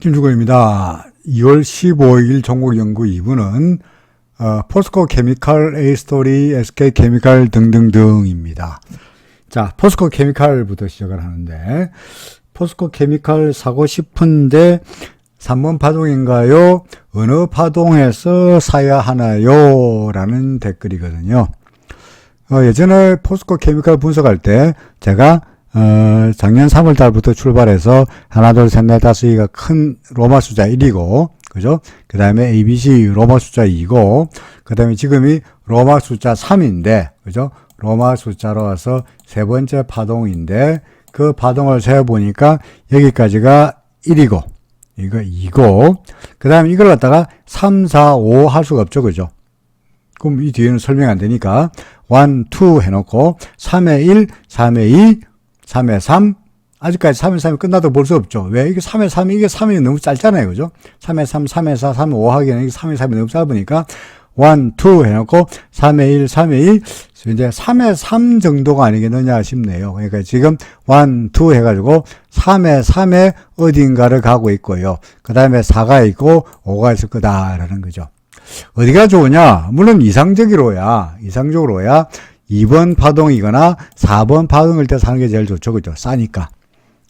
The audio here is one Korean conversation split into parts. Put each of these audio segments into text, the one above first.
김주근입니다. 2월 15일 전국연구 2부는 포스코 케미칼, A-스토리, SK 케미칼 등등등입니다. 자, 포스코 케미칼부터 시작을 하는데, 포스코 케미칼 사고 싶은데 3번 파동인가요? 어느 파동에서 사야 하나요? 라는 댓글이거든요. 예전에 포스코 케미칼 분석할 때 제가 작년 3월 달부터 출발해서 하나, 둘, 셋, 넷, 다섯, 이가 큰 로마 숫자 1이고, 그죠? 그 다음에 ABC 로마 숫자 2고, 그 다음에 지금이 로마 숫자 3인데, 그죠? 로마 숫자로 와서 세 번째 파동인데, 그 파동을 세어보니까 여기까지가 1이고, 이거 2고, 그 다음에 이걸 갖다가 3, 4, 5 할 수가 없죠, 그죠? 그럼 이 뒤에는 설명 안 되니까, 1, 2 해놓고, 3에 1, 3에 2, 3에 3, 아직까지 3에 3이 끝나도 볼 수 없죠. 왜? 이게 3에 3이, 이게 3이 너무 짧잖아요. 그죠? 3에 3, 3에 4, 3에 5 하기에는 이게 3에 3이 너무 짧으니까, 1, 2 해놓고, 3에 1, 3에 2, 이제 3에 3 정도가 아니겠느냐 싶네요. 그러니까 지금 1, 2 해가지고, 3에 3에 어딘가를 가고 있고요. 그 다음에 4가 있고, 5가 있을 거다라는 거죠. 어디가 좋으냐? 물론 이상적으로야 2번 파동이거나 4번 파동일 때 사는 게 제일 좋죠. 그죠? 싸니까.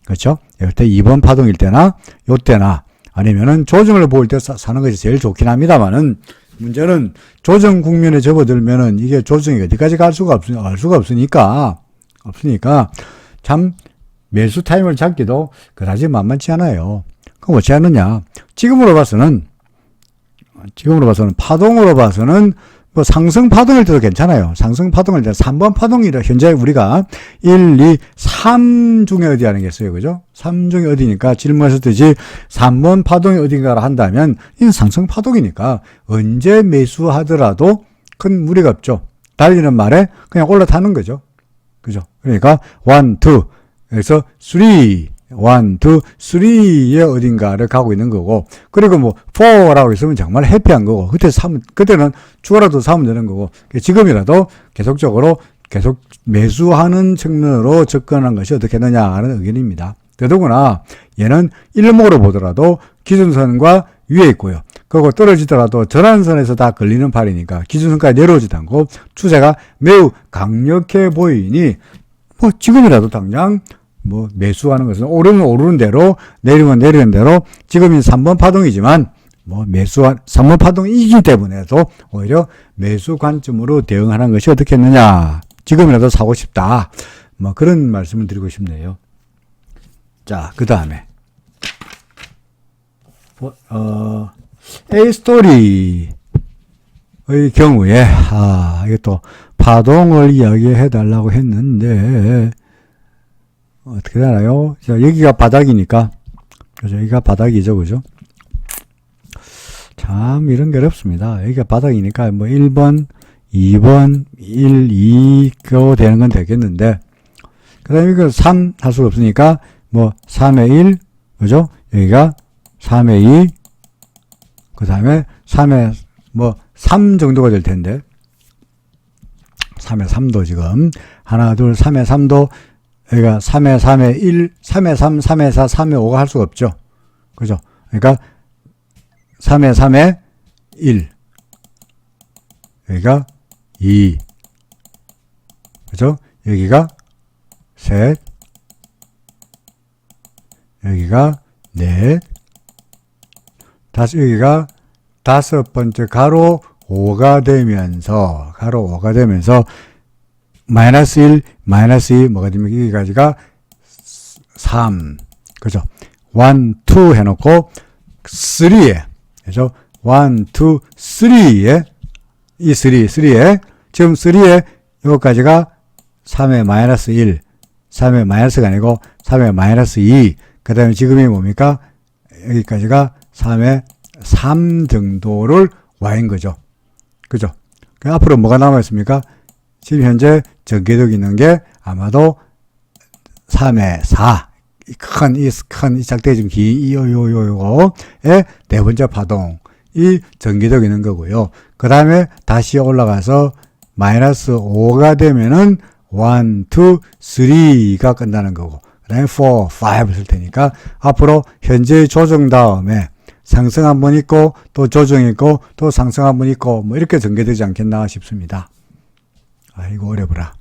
그렇죠? 이럴 때 2번 파동일 때나, 요때나, 아니면은 조정을 볼 때 사는 것이 제일 좋긴 합니다만은, 문제는 조정 국면에 접어들면은 이게 조정이 어디까지 알 수가 없으니까, 참, 매수 타임을 잡기도 그다지 만만치 않아요. 그럼 어찌 하느냐? 지금으로 봐서는 파동으로 봐서는 뭐 상승 파동일 때도 괜찮아요. 상승 파동일 때 3번 파동이라 현재 우리가 1, 2, 3 중에 어디 아니겠어요. 그죠? 3 중에 어디니까 질문하셨듯이 3번 파동이 어딘가를 한다면 이건 상승 파동이니까 언제 매수하더라도 큰 무리가 없죠. 달리는 말에 그냥 올라타는 거죠. 그죠? 그러니까 1, 2, 그래서 3, 1, 2, 3에 어딘가를 가고 있는 거고, 그리고 뭐 4라고 있으면 정말 해피한 거고, 그때는 추가라도 사면 되는 거고, 지금이라도 계속 매수하는 측면으로 접근한 것이 어떻겠느냐 하는 의견입니다. 더더구나 얘는 일목으로 보더라도 기준선과 위에 있고요. 그리고 떨어지더라도 전환선에서 다 걸리는 팔이니까 기준선까지 내려오지도 않고 추세가 매우 강력해 보이니 뭐 지금이라도 당장 뭐 매수하는 것은 오르면 오르는 대로 내리면 내리는 대로 지금이 3번 파동이지만 뭐 3번 파동이기 때문에도 오히려 매수 관점으로 대응하는 것이 어떻겠느냐. 지금이라도 사고 싶다. 뭐 그런 말씀을 드리고 싶네요. 자, 그 다음에 A-스토리의 경우에 이게 또 파동을 이야기해 달라고 했는데 어떻게 되나요? 자, 여기가 바닥이니까, 그죠? 여기가 바닥이죠, 그죠? 참, 이런 게 어렵습니다. 여기가 바닥이니까, 뭐, 1번, 2번, 1, 2가 되는 건 되겠는데, 그 다음에 이거 3 할 수가 없으니까, 뭐, 3에 1, 그죠? 여기가 3에 2, 그 다음에 3에, 뭐, 3 정도가 될 텐데, 3에 3도 지금, 하나, 둘, 3에 3도, 여기가 3에 3에 1, 3에 3, 3에 4, 3에 5가 할 수가 없죠. 그죠? 그러니까 3에 3에 1, 여기가 2, 그죠? 여기가 셋, 여기가 넷, 여기가 다섯 번째 가로 5가 되면서 마이너스 1, 마이너스 2, 뭐가 됩니까? 여기까지가 3. 그죠? 1, 2 해놓고 3에, 그죠? 1, 2, 3에, 이 3에, 지금 3에, 여기까지가 3에 마이너스 1, 3에 마이너스가 아니고 3에 마이너스 2, 그 다음에 지금이 뭡니까? 여기까지가 3에 3 정도를 와인 거죠. 그죠? 앞으로 뭐가 남아있습니까? 지금 현재 전개되고 있는 게 아마도 3에 4, 큰 작대 좀 요요요요의 네 번째 파동이 전개되고 있는 거고요. 그 다음에 다시 올라가서 마이너스 5가 되면은 1, 2, 3가 끝나는 거고, 그다음에 4, 5 쓸 테니까 앞으로 현재의 조정 다음에 상승 한번 있고 또 조정 있고 또 상승 한번 있고 뭐 이렇게 전개되지 않겠나 싶습니다. 아이고 어려워라.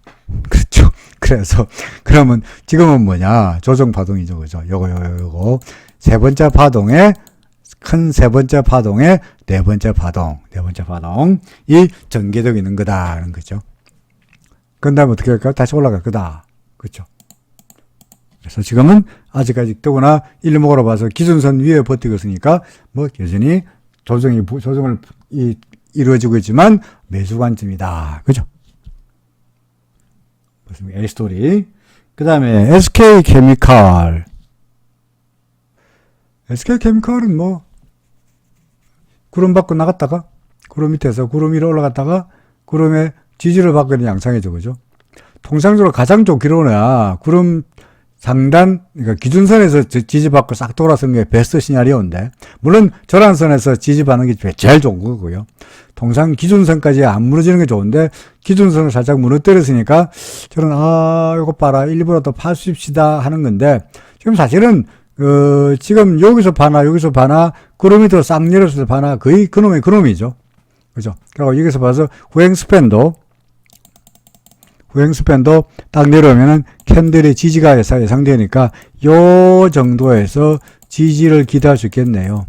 그렇죠. 그래서 그러면 지금은 뭐냐? 조정 파동이죠. 그죠? 요거 세 번째 파동에 큰 세 번째 파동에 네 번째 파동이 전개되고 있는 거다라는 거죠. 그 다음에 어떻게 할까? 다시 올라갈 거다. 그렇죠. 그래서 지금은 아직까지 더구나 일목으로 봐서 기준선 위에 버티고 있으니까 뭐 여전히 조정을 이루어지고 있지만 매수 관점이다. 그죠? A스토리. 그 다음에 SK케미칼. SK케미칼은 뭐 구름 밖으로 나갔다가 구름 밑에서 구름 위로 올라갔다가 구름에 지지를 받고 있는 양상이죠. 그죠? 통상적으로 가장 좋기로는 구름 상단, 그러니까 기준선에서 지지받고 싹 돌아서는 게 베스트 시나리오인데, 물론 절한선에서 지지받는 게 제일 좋은 거고요. 통상 기준선까지 안 무너지는 게 좋은데, 기준선을 살짝 무너뜨렸으니까, 저는, 이거 봐라, 일부러도 파십시다 하는 건데, 지금 사실은, 지금 여기서 봐나, 구름이 더 싹 내렸을 때 봐나, 거의 그놈이죠. 그죠? 그리고 여기서 봐서 후행 스팬도 딱 내려오면은 캔들의 지지가 예상되니까 요 정도에서 지지를 기대할 수 있겠네요.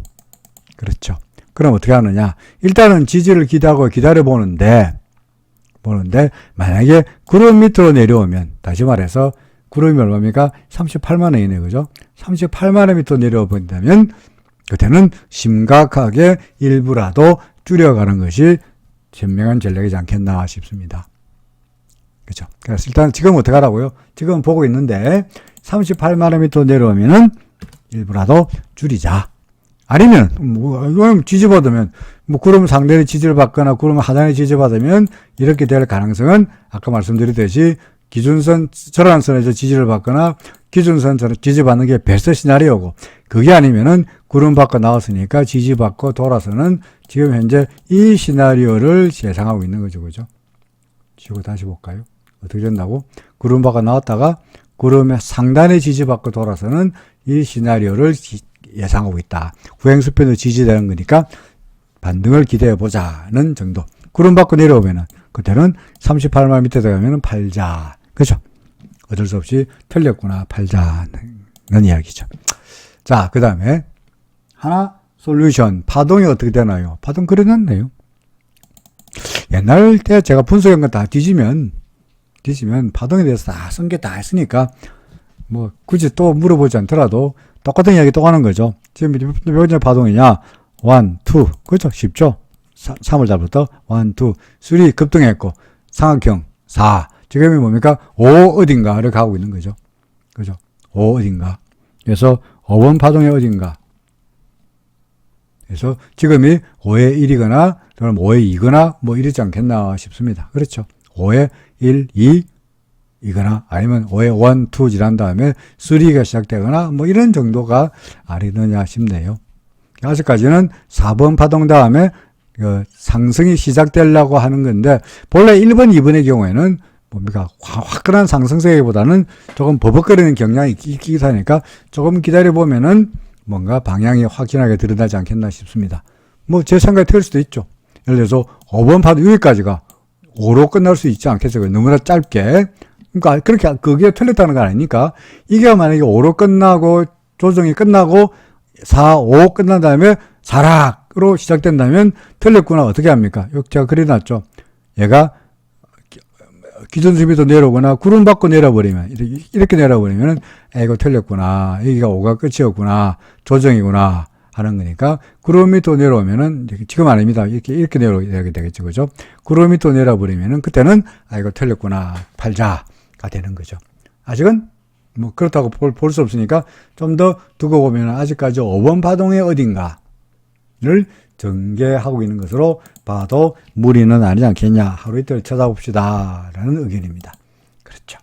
그렇죠. 그럼 어떻게 하느냐? 일단은 지지를 기다려보는데 만약에 구름 밑으로 내려오면, 다시 말해서 구름이 얼마입니까? 38만 원이네요. 그죠? 38만 원 밑으로 내려와 본다면 그때는 심각하게 일부라도 줄여가는 것이 현명한 전략이지 않겠나 싶습니다. 그죠? 그래서 일단 지금 어떻게 하라고요? 지금 보고 있는데 38만 원 밑으로 내려오면은 일부라도 줄이자. 아니면 이거는 지지받으면 구름 상단의 지지를 받거나 구름 하단의 지지를 받으면 이렇게 될 가능성은 아까 말씀드렸듯이 기준선 절한선에서 지지를 받거나 기준선 지지받는 게 베스트 시나리오고, 그게 아니면은 구름 밖으로 나왔으니까 지지받고 돌아서는 지금 현재 이 시나리오를 예상하고 있는 거죠. 그죠? 지고 다시 볼까요? 어떻게 된다고? 구름 밖으로 나왔다가 구름의 상단에 지지받고 돌아서는 이 시나리오를 예상하고 있다. 후행수편으로 지지되는 거니까 반등을 기대해보자는 정도. 구름 밖으로 내려오면은 그때는 38만 밑에 들어가면은 팔자. 그죠? 어쩔 수 없이 틀렸구나. 팔자는 이야기죠. 자, 그 다음에 하나 솔루션. 파동이 어떻게 되나요? 파동 그려놨네요. 옛날 때 제가 분석한 거 다 뒤지면 파동에 대해서 다 쓴 게 다 했으니까 뭐 굳이 또 물어보지 않더라도 똑같은 이야기 또 하는 거죠. 지금 몇 번째 파동이냐? 1, 2. 그렇죠? 쉽죠? 3월 달부터 1, 2, 3 급등했고 삼각형 4. 지금이 뭡니까? 5 어딘가를 가고 있는 거죠. 그죠? 5 어딘가. 그래서 5번 파동의 어딘가. 그래서 지금이 5의 1이거나 그럼 5의 2거나 뭐 이러지 않겠나 싶습니다. 그렇죠? 5의 1, 2 이거나 아니면 5의 1, 2 지난 다음에 3가 시작되거나 뭐 이런 정도가 아니느냐 싶네요. 아직까지는 4번 파동 다음에 상승이 시작되려고 하는 건데, 본래 1번, 2번의 경우에는 뭡니까? 화끈한 상승세기보다는 조금 버벅거리는 경향이 있기 하니까 조금 기다려보면은 뭔가 방향이 확실하게 드러나지 않겠나 싶습니다. 뭐 제 생각이 틀릴 수도 있죠. 예를 들어서 5번 파동 여기까지가 5로 끝날 수 있지 않겠어요? 너무나 짧게. 그러니까 그렇게 그게 틀렸다는 건 아니니까, 이게 만약에 5로 끝나고 조정이 끝나고 4, 5 끝난 다음에 사락으로 시작된다면 틀렸구나. 어떻게 합니까? 여기 제가 그려놨죠. 얘가 기준선 밑으로 내려오거나 구름 밖으로 내려버리면, 이렇게 내려버리면 이거 틀렸구나. 여기가 5가 끝이었구나. 조정이구나 하는 거니까, 구름 밑으로 내려오면은 지금 아닙니다. 이렇게 내려오게 되겠죠. 그죠? 구름 밑으로 내려버리면은 그때는 이거 틀렸구나. 팔자가 되는 거죠. 아직은 뭐 그렇다고 볼 수 없으니까 좀 더 두고 보면 아직까지 5번 파동의 어딘가를 전개하고 있는 것으로 봐도 무리는 아니지 않겠냐. 하루 이틀 찾아봅시다 라는 의견입니다. 그렇죠.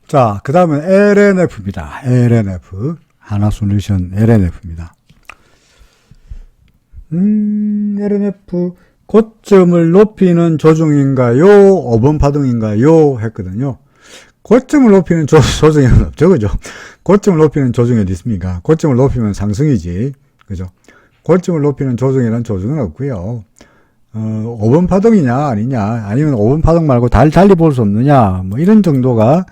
자, 그 다음은 LNF입니다. LNF. 하나솔루션 LNF입니다. LNF 고점을 높이는 조정인가요? 5번 파동인가요? 했거든요. 고점을 높이는 조정이 없죠, 그죠? 고점을 높이는 조정이 어디 있습니까? 고점을 높이면 상승이지, 그죠? 고점을 높이는 조정이란 조정은 없고요. 5번 파동이냐, 아니냐, 아니면 5번 파동 말고 달리 볼 수 없느냐, 뭐 이런 정도가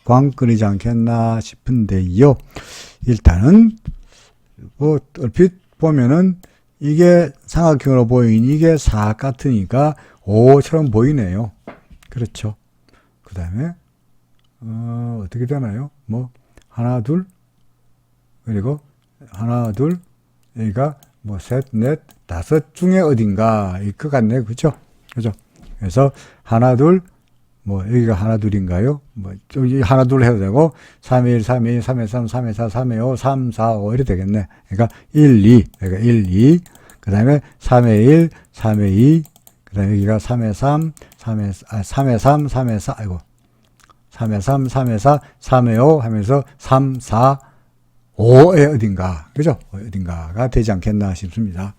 관건이지 않겠나 싶은데요. 일단은, 뭐, 얼핏 보면은, 이게 삼각형으로 보이니 이게 사각 같으니까 5처럼 보이네요. 그렇죠. 그 다음에, 어떻게 되나요? 뭐, 하나, 둘, 그리고 하나, 둘, 여기가 뭐, 셋, 넷, 다섯 중에 어딘가, 일 것 같네. 그죠? 그죠? 그래서, 하나, 둘, 뭐, 여기가 하나, 둘인가요? 뭐, 여기 하나, 둘 해도 되고, 3에 1, 3에 2, 3에 3, 3에 4, 3에 5, 3, 4, 5, 이렇게 되겠네. 그러니까, 1, 2, 그러니까 1, 2, 그 다음에 3에 1, 3에 2, 그 다음에 여기가 3에 3, 3에 3, 3에 4, 아이고. 3에 3, 3에 4, 3에 5 하면서 3, 4, 5에 어딘가, 그죠? 어딘가가 되지 않겠나 싶습니다.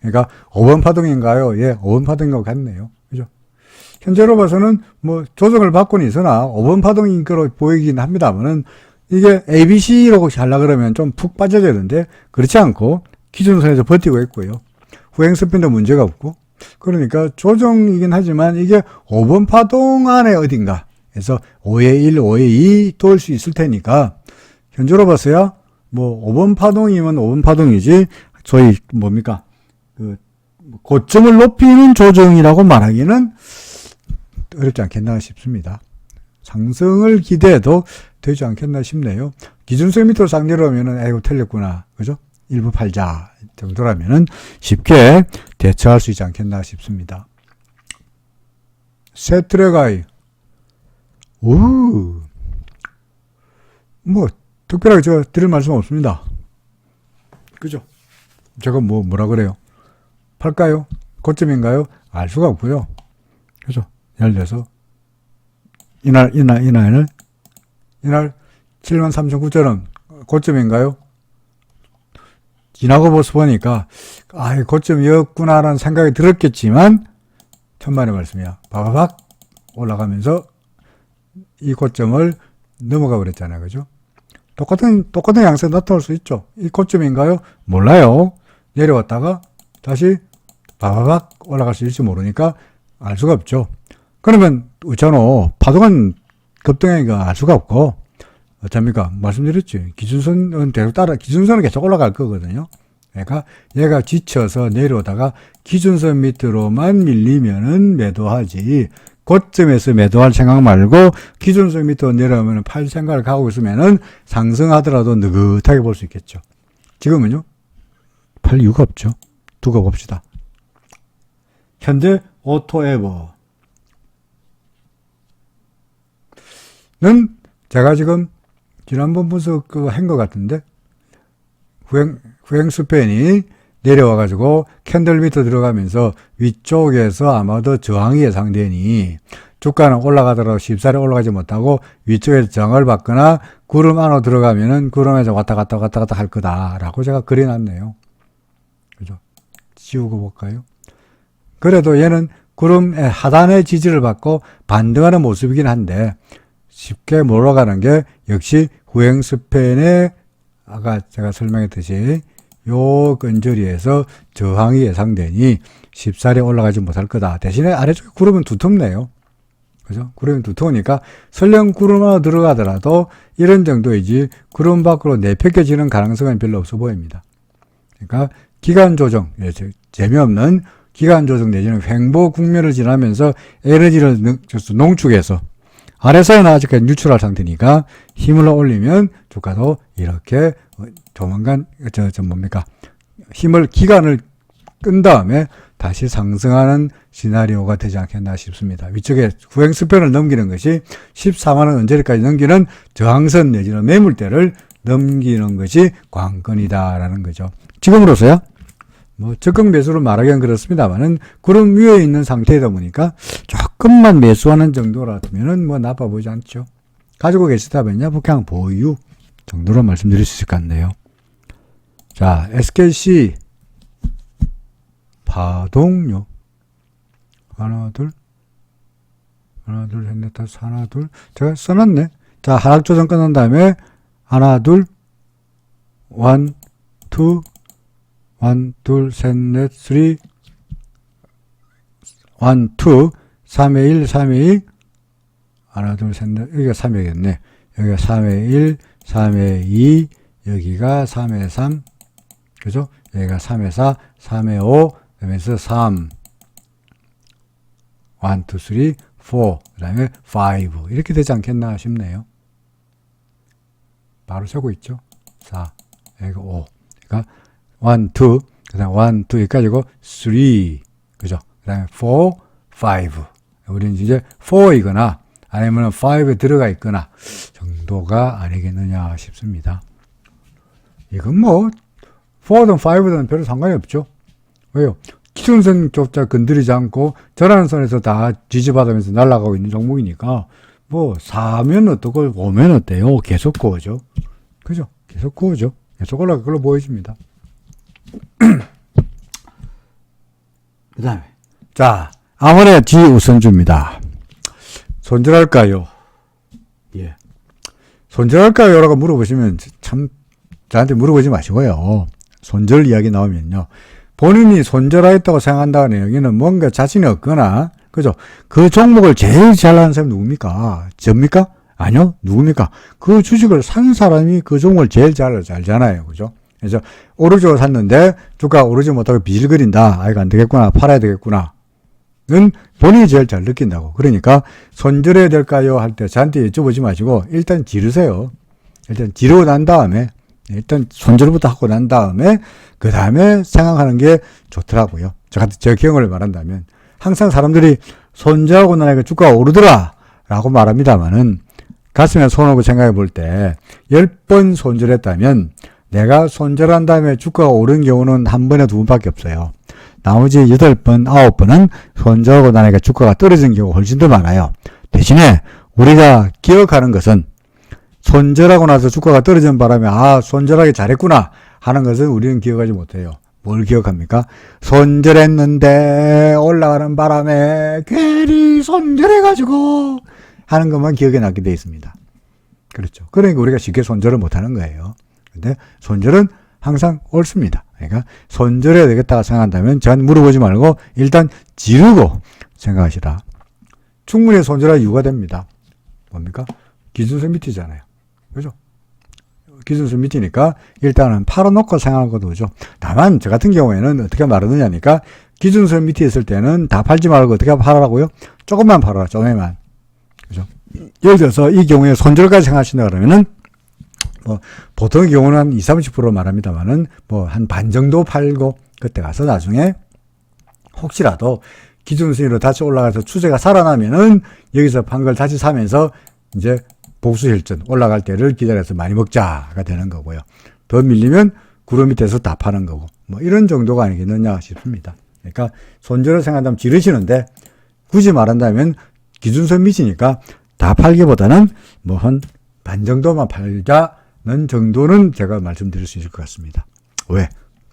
그러니까 5번 파동인가요? 예, 5번 파동인 것 같네요. 그죠? 현재로 봐서는 뭐 조정을 받고는 있으나 5번 파동인 거로 보이긴 합니다만은 이게 ABC라고 하려 그러면 좀 푹 빠져야 되는데 그렇지 않고 기준선에서 버티고 있고요. 후행 스핀도 문제가 없고 그러니까 조정이긴 하지만 이게 5번 파동 안에 어딘가 그래서 5에 1, 5에 2 돌 수 있을 테니까 현재로 봤어야 뭐 5번 파동이면 5번 파동이지 저희 뭡니까 그 고점을 높이는 조정이라고 말하기는 어렵지 않겠나 싶습니다. 상승을 기대해도 되지 않겠나 싶네요. 기준선 밑으로 상대로 하면은 아이고 틀렸구나 그죠? 일부 팔자 정도라면은 쉽게 대처할 수 있지 않겠나 싶습니다. 세트레가이 뭐 특별하게 제가 드릴 말씀 없습니다. 그죠? 제가 뭐라 그래요? 팔까요? 고점인가요? 알 수가 없고요. 그죠? 예를 들어서 이날 73,900원 고점인가요? 지나고 보니까 고점이었구나라는 생각이 들었겠지만 천만의 말씀이야. 바바박 올라가면서 이 고점을 넘어가 버렸잖아요. 그죠? 똑같은 양상 나타날 수 있죠. 이 고점인가요? 몰라요. 내려왔다가 다시 바바박 올라갈 수 있을지 모르니까 알 수가 없죠. 그러면 있잖아. 파동은 급등하니까 알 수가 없고 어쩝니까? 말씀드렸죠. 기준선은 기준선은 계속 올라갈 거거든요. 그러니까 얘가 지쳐서 내려오다가 기준선 밑으로만 밀리면은 매도하지. 고점에서 매도할 생각 말고 기준선 밑으로 내려오면 팔 생각을 하고 있으면은 상승하더라도 느긋하게 볼 수 있겠죠. 지금은요? 팔 이유가 없죠. 두고 봅시다. 현재 오토에버는 제가 지금 지난번 분석한 것 같은데 후행 스팬이 내려와가지고 캔들 밑으로 들어가면서 위쪽에서 아마도 저항이 예상되니 주가는 올라가더라도 쉽사리 올라가지 못하고 위쪽에서 저항을 받거나 구름 안으로 들어가면은 구름에서 왔다 갔다 할 거다라고 제가 그려놨네요. 그죠? 지우고 볼까요? 그래도 얘는 구름의 하단의 지지를 받고 반등하는 모습이긴 한데 쉽게 몰아가는 게 역시 후행 스팬의 아까 제가 설명했듯이 요 근저리에서 저항이 예상되니 쉽사리 올라가지 못할 거다. 대신에 아래쪽에 구름은 두텁네요. 그죠? 구름이 두터우니까 설령 구름 안으로 들어가더라도 이런 정도이지 구름 밖으로 내팽개지는 가능성은 별로 없어 보입니다. 그러니까 기간 조정, 재미없는 기간 조정 내지는 횡보 국면을 지나면서 에너지를 농축해서 아래사이는 아직까지 뉴트럴 상태니까 힘을 올리면 주가도 이렇게 조만간 기간을 끈 다음에 다시 상승하는 시나리오가 되지 않겠나 싶습니다. 위쪽에 후행 스팬을 넘기는 것이 14만원 언저리까지 넘기는 저항선 내지는 매물대를 넘기는 것이 관건이다라는 거죠. 지금으로서야 적극 매수를 말하기는 그렇습니다만은 구름 위에 있는 상태이다 보니까 조금만 매수하는 정도라면은 나빠 보이지 않죠. 가지고 계시다면요, 그냥 보유 정도로 말씀드릴 수 있을 것 같네요. 자, SKC 파동요. 하나, 둘, 하나, 둘, 셋, 넷, 다섯, 하나, 둘. 제가 써놨네. 자, 하락 조정 끝난 다음에, 하나, 둘, 원, 투, 원, 둘, 셋, 넷, 쓰리, 원, 투, 3의 1, 3의 2, 하나, 둘, 셋, 넷, 여기가 3이겠네. 여기가 3의 1, 3의 2, 여기가 3의 3, 그죠? 여기가 3의 4, 3의 5, 그러면서 3, 1, 2, 3, 4, 그 다음에 5. 이렇게 되지 않겠나 싶네요. 바로 세고 있죠? 4, 여기가 5. 그러니까 1, 2, 그 다음 1, 2, 여기까지고 3, 그죠? 그 다음에 4, 5. 우리는 이제 4이거나 아니면 5에 들어가 있거나 정도가 아니겠느냐 싶습니다. 이건 뭐 4든 5든 별로 상관이 없죠. 왜요? 기준선조차 건드리지 않고 전환선에서 다 지지받으면서 날아가고 있는 종목이니까 뭐 4면 어떻고 5면 어때요? 계속 구워죠. 그죠? 계속 구워죠. 계속 올라가 걸로 보여집니다. 그 다음에 자, 아모레 지우선주입니다. 손절할까요? 예. 손절할까요? 라고 물어보시면 참 저한테 물어보지 마시고요. 손절 이야기 나오면요. 본인이 손절하겠다고 생각한다는 여기는 뭔가 자신이 없거나, 그죠? 그 종목을 제일 잘하는 사람이 누굽니까? 접니까? 아니요. 누굽니까? 그 주식을 산 사람이 그 종목을 제일 잘 알잖아요. 그죠? 그래서 오르죠 샀는데 주가 오르지 못하고 비실거린다. 아, 이거 안 되겠구나. 팔아야 되겠구나. 는 본인이 제일 잘 느낀다고. 그러니까 손절해야 될까요? 할 때 저한테 여쭤보지 마시고 일단 지르세요. 일단 지르고 난 다음에 일단 손절부터 하고 난 다음에 그 다음에 생각하는 게 좋더라고요. 제 경험을 말한다면 항상 사람들이 손절하고 나니까 주가가 오르더라 라고 말합니다만은 가슴에 손하고 생각해 볼 때 10번 손절했다면 내가 손절한 다음에 주가가 오른 경우는 한 번에 두 번밖에 없어요. 나머지 8번, 9번은 손절하고 나니까 주가가 떨어진 경우가 훨씬 더 많아요. 대신에 우리가 기억하는 것은 손절하고 나서 주가가 떨어진 바람에 아, 손절하기 잘했구나 하는 것은 우리는 기억하지 못해요. 뭘 기억합니까? 손절했는데 올라가는 바람에 괜히 손절해가지고 하는 것만 기억에 남게 되어 있습니다. 그렇죠. 그러니까 우리가 쉽게 손절을 못하는 거예요. 근데 손절은 항상 옳습니다. 그러니까 손절해야 되겠다 생각한다면 저한테 물어보지 말고 일단 지르고 생각하시라. 충분히 손절할 이유가 됩니다. 뭡니까? 기준선 밑이잖아요. 그죠? 기준선 밑이니까 일단은 팔아놓고 생각할 것도 오죠. 다만 저 같은 경우에는 어떻게 말하느냐니까 기준선 밑에 있을 때는 다 팔지 말고 어떻게 팔아라고요? 조금만 팔아라. 조금만. 그죠? 예를 들어서 이 경우에 손절까지 생각하신다 그러면은 뭐 보통의 경우는 한 20-30% 말합니다만은 뭐 한 반 정도 팔고 그때 가서 나중에 혹시라도 기준선으로 다시 올라가서 추세가 살아나면은 여기서 판 걸 다시 사면서 이제 복수혈전 올라갈 때를 기다려서 많이 먹자가 되는 거고요. 더 밀리면 구름 밑에서 다 파는 거고 뭐 이런 정도가 아니겠느냐 싶습니다. 그러니까 손절을 생각하면 지르시는데 굳이 말한다면 기준선 밑이니까 다 팔기보다는 뭐 한 반 정도만 팔자는 정도는 제가 말씀드릴 수 있을 것 같습니다. 왜?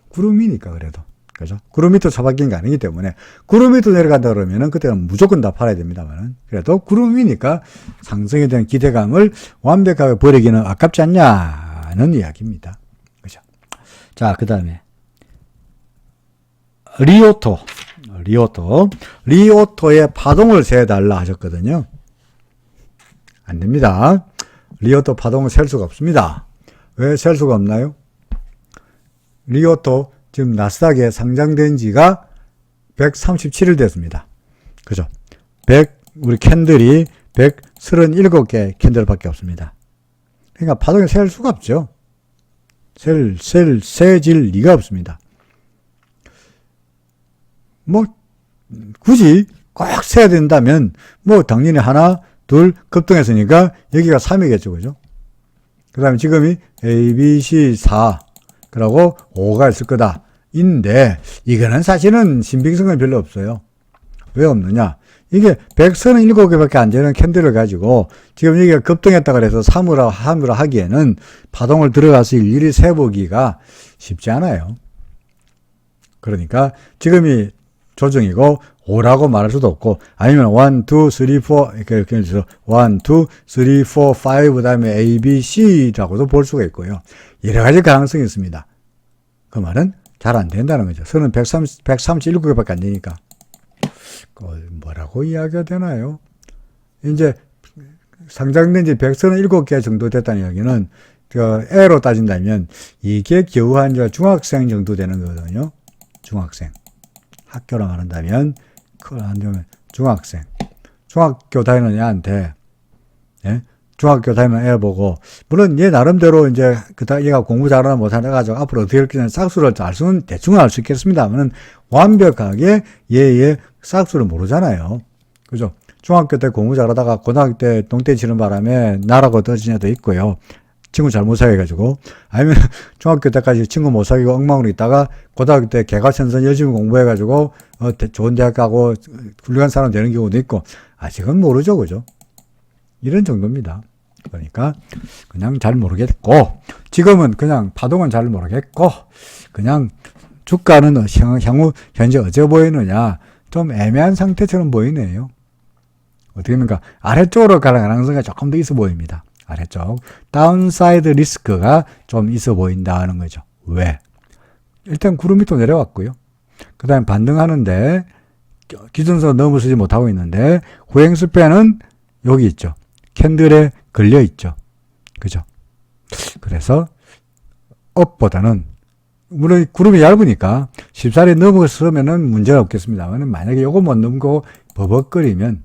구름이니까 그래도. 그죠? 구름 밑으로 사바뀐 게 아니기 때문에 구름 밑으로 내려간다 그러면은 그때는 무조건 다 팔아야 됩니다만은 그래도 구름이니까 상승에 대한 기대감을 완벽하게 버리기는 아깝지 않냐는 이야기입니다. 그죠? 자, 그 다음에 리오토의 파동을 세달라 하셨거든요. 안 됩니다. 리오토 파동을 셀 수가 없습니다. 왜 셀 수가 없나요? 리오토 지금 나스닥에 상장된 지가 137일 됐습니다. 그죠? 우리 캔들이 137개 캔들밖에 없습니다. 그러니까 파동을 셀 수가 없죠. 세질 리가 없습니다. 뭐, 굳이 꼭 세야 된다면, 뭐, 당연히 하나, 둘, 급등했으니까 여기가 3이겠죠. 그죠? 그 다음에 지금이 A, B, C, 4. 그러고 5가 있을 거다. 인데 이거는 사실은 신빙성은 별로 없어요. 왜 없느냐? 이게 137개밖에 안 되는 캔들을 가지고 지금 여기가 급등했다 그래서 3으로 하기에는 파동을 들어가서 일일이 세보기가 쉽지 않아요. 그러니까 지금이 조정이고 5라고 말할 수도 없고, 아니면 1, 2, 3, 4, 이렇게 해서 1, 2, 3, 4, 5, 그 다음에 A, B, C라고도 볼 수가 있고요. 여러 가지 가능성이 있습니다. 그 말은 잘 안 된다는 거죠. 선은 137개밖에 안 되니까. 뭐라고 이야기가 되나요? 이제 상장된 지 137개 정도 됐다는 이야기는 애로 따진다면 이게 겨우 한 중학생 정도 되는 거거든요. 중학생. 학교로 말한다면 그걸 안 되면 중학생. 중학교 다니는 애한테, 예? 중학교 다니는 애 보고, 물론 얘 나름대로 이제 얘가 공부 잘하나 못하나 가지고 앞으로 어떻게 할지 싹수를 알 수는 대충 알 수 있겠습니다만은 완벽하게 얘의 싹수를 모르잖아요. 그죠? 중학교 때 공부 잘하다가 고등학교 때 동태 치는 바람에 나라고 떠진 애도 있고요. 친구 잘못 사귀어가지고, 아니면 중학교 때까지 친구 못 사귀고 엉망으로 있다가 고등학교 때 개가천선 열심히 공부해가지고 좋은 대학 가고 훌륭한 사람 되는 경우도 있고, 아직은 모르죠, 그죠? 이런 정도입니다. 그러니까 그냥 잘 모르겠고, 지금은 그냥 파동은 잘 모르겠고, 그냥 주가는 향후 현재 어째 보이느냐, 좀 애매한 상태처럼 보이네요. 어떻게 됩니까? 아래쪽으로 갈 가능성이 조금 더 있어 보입니다. 아래쪽. 다운사이드 리스크가 좀 있어 보인다는 거죠. 왜? 일단 구름 밑으로 내려왔고요. 그 다음에 반등하는데 기준선 넘어서지 못하고 있는데 후행스팬은 여기 있죠. 캔들에 걸려 있죠. 그죠? 그래서 업보다는 물론 구름이 얇으니까 쉽사리 넘어서면은 문제가 없겠습니다만 만약에 요거 못 넘고 버벅거리면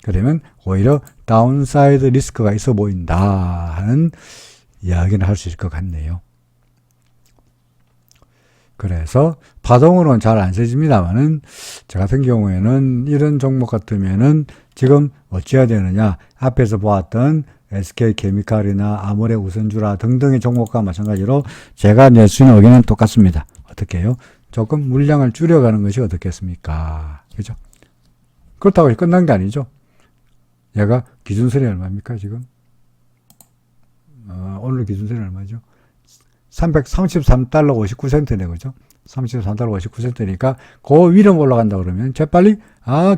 그러면 오히려 다운사이드 리스크가 있어 보인다 하는 이야기를 할 수 있을 것 같네요. 그래서 파동으로는 잘 안 세집니다만은 저 같은 경우에는 이런 종목 같으면은 지금 어찌해야 되느냐, 앞에서 보았던 SK케미칼이나 아모레우선주라 등등의 종목과 마찬가지로 제가 낼 수 있는 의견은 똑같습니다. 어떻게 해요? 조금 물량을 줄여가는 것이 어떻겠습니까? 그죠? 그렇다고 끝난 게 아니죠. 얘가 기준선이 얼마입니까, 지금? 오늘 기준선이 얼마죠? 333달러 59센트네, 그죠? 33달러 59센트니까, 그 위로 올라간다 그러면, 재빨리,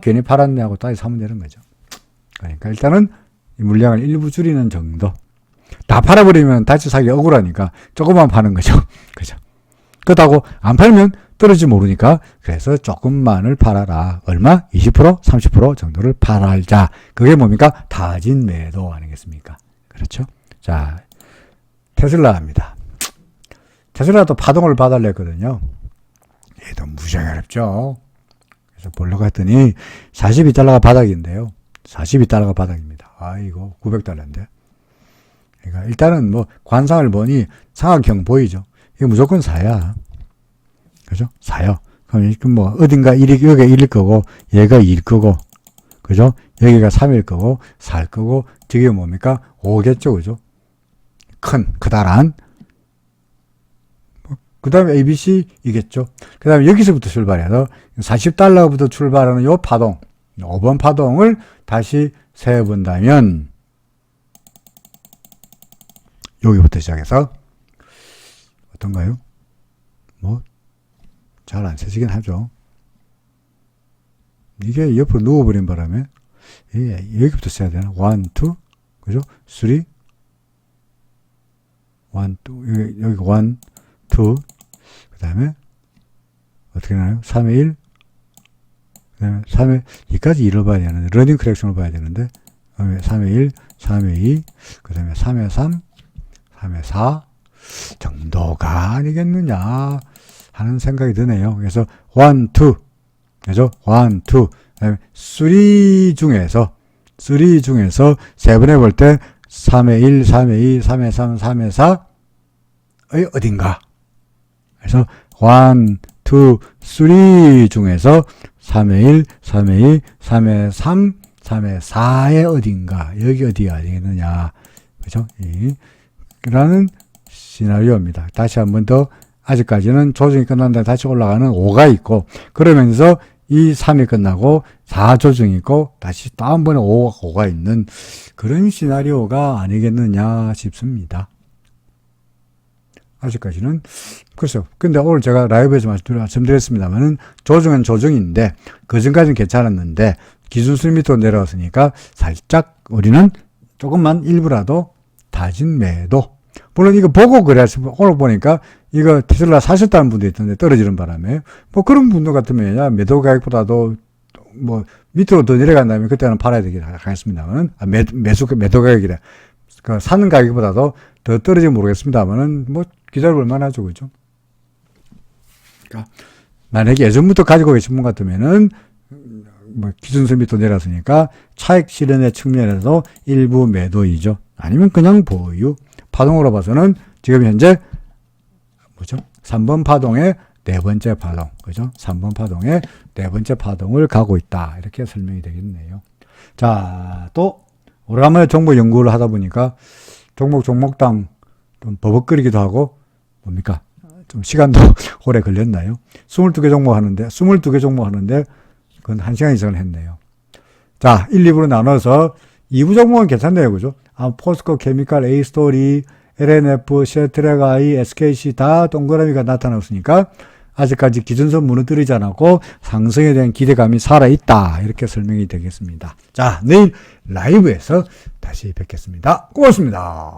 괜히 팔았네 하고 다시 사면 되는 거죠. 그러니까 일단은 이 물량을 일부 줄이는 정도. 다 팔아버리면 다시 사기 억울하니까 조금만 파는 거죠. 그죠? 그렇다고 안 팔면 떨어질지 모르니까 그래서 조금만을 팔아라. 얼마? 20%, 30% 정도를 팔자. 그게 뭡니까? 타진 매도 아니겠습니까? 그렇죠? 자, 테슬라입니다. 테슬라도 파동을 봐달라 했거든요. 얘도 무지하게 어렵죠. 그래서 보려고 했더니 42달러가 바닥인데요. 42달러가 바닥입니다. 아이고, 900달러인데. 그러니까 일단은 뭐 관상을 보니 삼각형 보이죠? 이거 무조건 사야. 그죠? 사요. 그럼 뭐 어딘가 여기가 1일 거고 얘가 2일 거고 그죠? 여기가 3일 거고 4일 거고 저게 뭡니까? 5겠죠. 그죠? 크다란 그 다음에 ABC이겠죠. 그 다음에 여기서부터 출발해서 40달러부터 출발하는 요 파동 5번 파동을 다시 세어본다면 여기부터 시작해서 어떤가요? 뭐 잘 안 세지긴 하죠. 이게 옆으로 누워버린 바람에 여기부터 써야 되나? 1, 2 그죠? 3 1, 2 여기 1, 2 그 다음에 어떻게 나요? 3의 1 그 다음에 3의 2까지 1을 봐야 되는데 러닝 크랙션을 봐야 되는데 3의 1, 3의 2 그 다음에 3의 3 3의 4 정도가 아니겠느냐 하는 생각이 드네요. 그래서 1, 2 그죠? 1, 2 그다음에 3 중에서 세 번 해볼 때 3의 1, 3의 2, 3의 3, 3의 4의 어딘가 그래서 1, 2, 3 중에서 3의 1, 3의 2, 3의 3, 3의 4의 어딘가 여기 어디가 되겠느냐 그죠? 라는 시나리오입니다. 다시 한 번 더 아직까지는 조정이 끝난다 다시 올라가는 5가 있고 그러면서 이 3이 끝나고 4 조정이 있고 다시 다음번에 5가 있는 그런 시나리오가 아니겠느냐 싶습니다. 아직까지는 그렇죠. 근데 오늘 제가 라이브에서 말씀드렸습니다만은 조정은 조정인데 그전까지는 괜찮았는데 기준선 밑으로 내려왔으니까 살짝 우리는 조금만 일부라도 다진 매도. 물론 이거 보고 그래서 오늘 보니까 이거 테슬라 사셨다는 분도 있던데 떨어지는 바람에 뭐 그런 분들 같으면 매도 가격보다도 뭐 밑으로 더 내려간다면 그때는 팔아야 되겠습니다만은 매도 가격이래. 그 사는 가격보다도 더 떨어지면 모르겠습니다만은 뭐 기다려볼 만하죠, 그죠? 그러니까 만약에 예전부터 가지고 계신 분 같으면은 뭐 기준선 밑으로 내려왔으니까 차익 실현의 측면에서 일부 매도이죠. 아니면 그냥 보유. 파동으로 봐서는 지금 현재 뭐죠? 3번 파동의 네 번째 파동, 그죠? 3번 파동의 네 번째 파동을 가고 있다. 이렇게 설명이 되겠네요. 자, 또 오래간만에 종목 연구를 하다 보니까 종목당 좀 버벅거리기도 하고 뭡니까? 좀 시간도 오래 걸렸나요? 22개 종목 하는데 그건 1시간 이상을 했네요. 자, 1, 2부로 나눠서 2부 종목은 괜찮네요, 그죠? 포스코 케미칼, A-스토리, LNF, 셰트렉 I, SKC 다 동그라미가 나타났으니까 아직까지 기준선 무너뜨리지 않았고 상승에 대한 기대감이 살아있다. 이렇게 설명이 되겠습니다. 자, 내일 라이브에서 다시 뵙겠습니다. 고맙습니다.